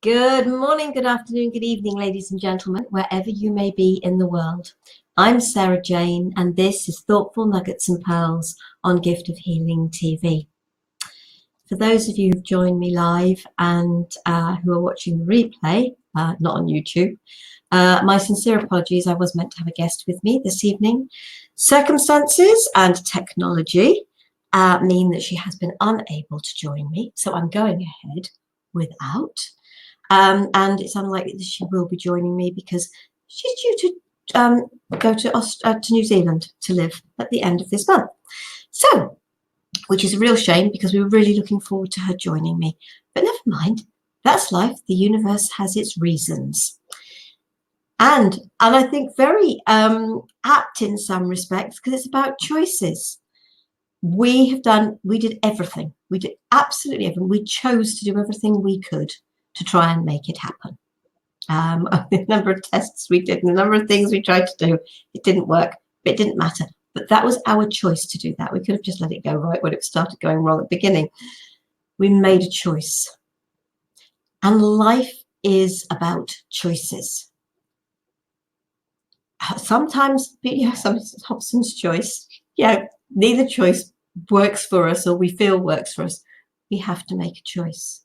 Good morning, good afternoon, good evening, ladies and gentlemen, wherever you may be in the world. I'm Sara Jane, and this is Thoughtful Nuggets and Pearls on Gift of Healing TV. For those of you who've joined me live and who are watching the replay, not on YouTube, my sincere apologies. I was meant to have a guest with me this evening. Circumstances and technology mean that she has been unable to join me, so I'm going ahead without. And it's unlikely that she will be joining me because she's due to go to New Zealand to live at the end of this month. So, which is a real shame because we were really looking forward to her joining me. But never mind, that's life. The universe has its reasons. And I think very apt in some respects because it's about choices. We did everything. We did absolutely everything. We chose to do everything we could to try and make it happen. The number of tests we did and the number of things we tried to do, it didn't work, but it didn't matter. But that was our choice to do that. We could have just let it go right when it started going wrong at the beginning. We made a choice. And life is about choices. Sometimes, sometimes Hobson's choice, neither choice works for us or we feel works for us. We have to make a choice.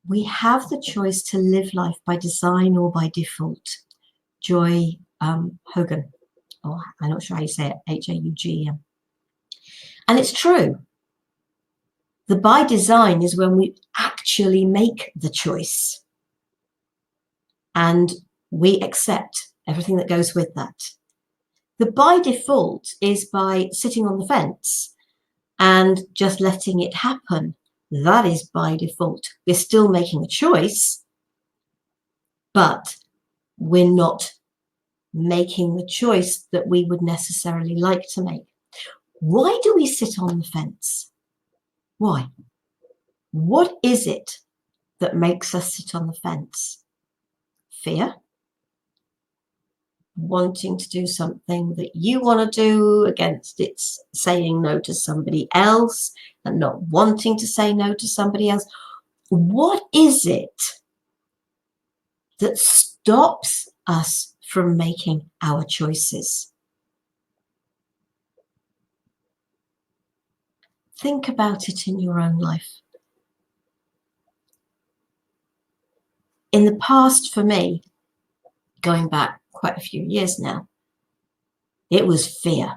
We have the choice to live life by design or by default. Joy Hogan, or I'm not sure how you say it, H-A-U-G-M. And it's true. The by design is when we actually make the choice. And we accept everything that goes with that. The by default is by sitting on the fence and just letting it happen. That is by default. We're still making a choice, but we're not making the choice that we would necessarily like to make. Why do we sit on the fence? Why? What is it that makes us sit on the fence? Fear? Wanting to do something that you want to do against it's saying no to somebody else and not wanting to say no to somebody else. What is it that stops us from making our choices? Think about it in your own life. In the past, for me, going back quite a few years now, it was fear.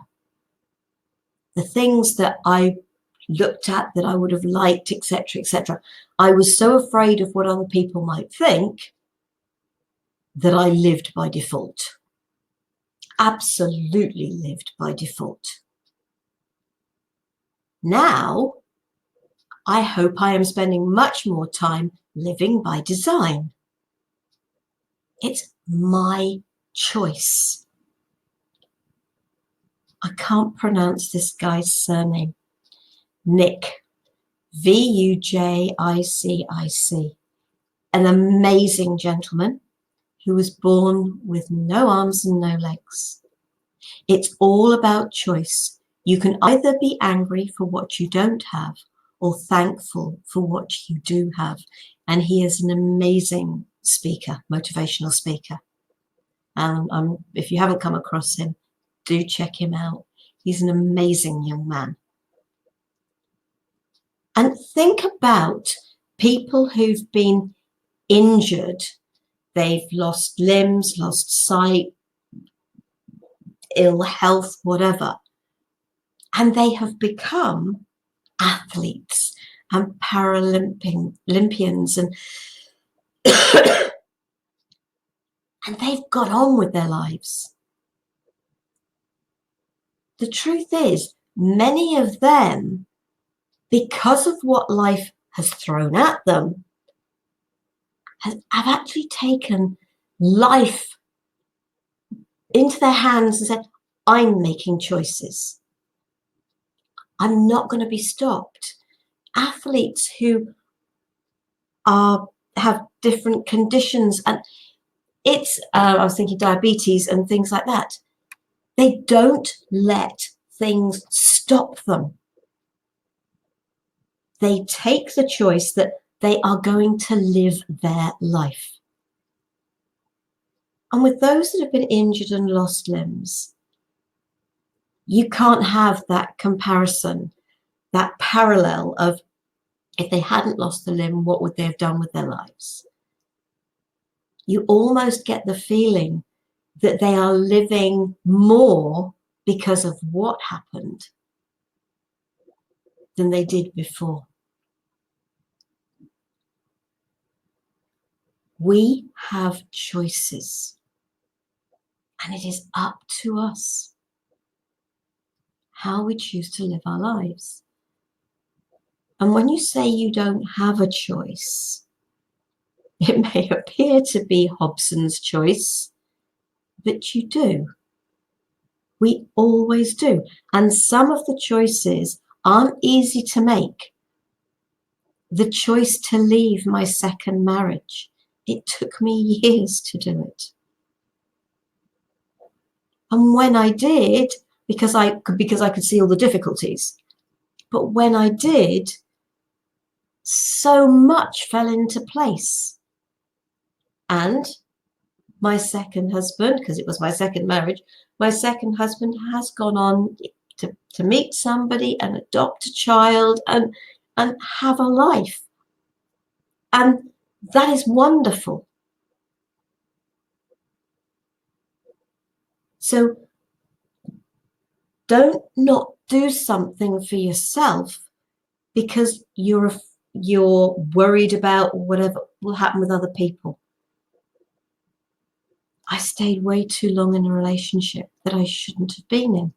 The things that I looked at that I would have liked, etc., etc. I was so afraid of what other people might think that I lived by default. Absolutely lived by default. Now, I hope I am spending much more time living by design. It's my choice. I can't pronounce this guy's surname. Nick, V-U-J-I-C-I-C. An amazing gentleman who was born with no arms and no legs. It's all about choice. You can either be angry for what you don't have or thankful for what you do have. And he is an amazing speaker, motivational speaker. If you haven't come across him, do check him out. He's an amazing young man. And think about people who've been injured. They've lost limbs, lost sight, ill health, whatever. And they have become athletes and Paralympians and and they've got on with their lives. The truth is, many of them, because of what life has thrown at them, have actually taken life into their hands and said, I'm making choices. I'm not going to be stopped. Athletes who have different conditions, and I was thinking diabetes and things like that. They don't let things stop them. They take the choice that They are going to live their life. And with those that have been injured and lost limbs, you can't have that comparison, that parallel of if they hadn't lost the limb, what would they have done with their lives? You almost get the feeling that they are living more because of what happened than they did before. We have choices, and it is up to us how we choose to live our lives. And when you say you don't have a choice, it may appear to be Hobson's choice, but you do. We always do. And some of the choices aren't easy to make. The choice to leave my second marriage, it took me years to do it. And when I did, because I could see all the difficulties, but when I did, so much fell into place. And my second husband, because it was my second marriage, my second husband has gone on to meet somebody and adopt a child and have a life. And that is wonderful. So don't not do something for yourself because you're worried about whatever will happen with other people. I stayed way too long in a relationship that I shouldn't have been in.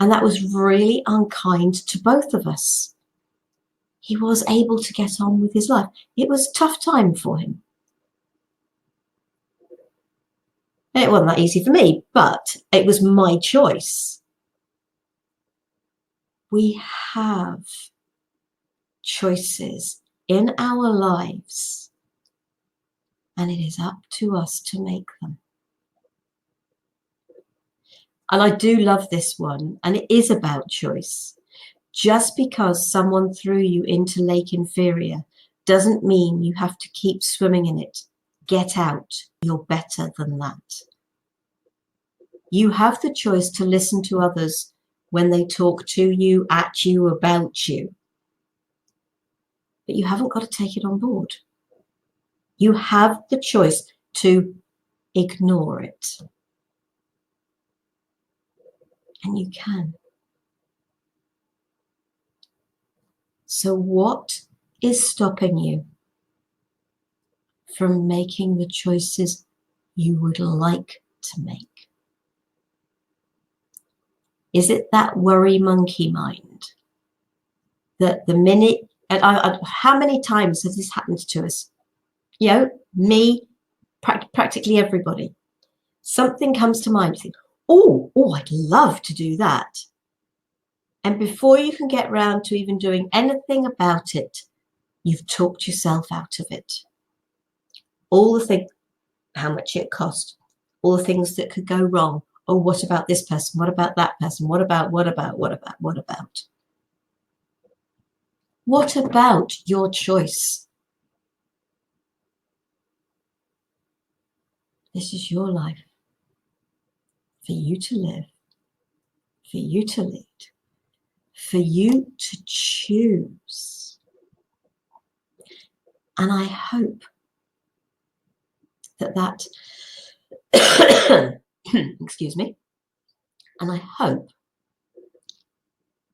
And that was really unkind to both of us. He was able to get on with his life. It was a tough time for him. And it wasn't that easy for me, but it was my choice. We have choices in our lives, and it is up to us to make them. And I do love this one, and it is about choice. Just because someone threw you into Lake Inferior doesn't mean you have to keep swimming in it. Get out. You're better than that. You have the choice to listen to others when they talk to you, at you, about you. But you haven't got to take it on board. You have the choice to ignore it. And you can. So what is stopping you from making the choices you would like to make? Is it that worry monkey mind? That the minute, how many times has this happened to us? You know, me, practically everybody. Something comes to mind. You think, oh, I'd love to do that. And before you can get round to even doing anything about it, you've talked yourself out of it. All the things, how much it cost, all the things that could go wrong. Oh, what about this person? What about that person? What about? What about your choice? This is your life. For you to live. For you to lead. For you to choose. And I hope that excuse me, and I hope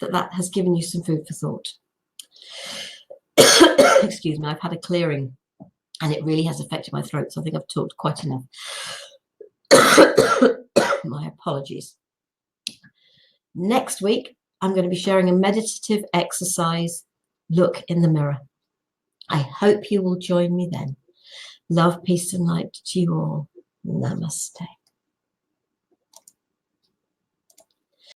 that has given you some food for thought. Excuse me, I've had a clearing and it really has affected my throat, so I think I've talked quite enough. My apologies. Next week, I'm going to be sharing a meditative exercise, look in the mirror. I hope you will join me then. Love, peace and light to you all. Namaste.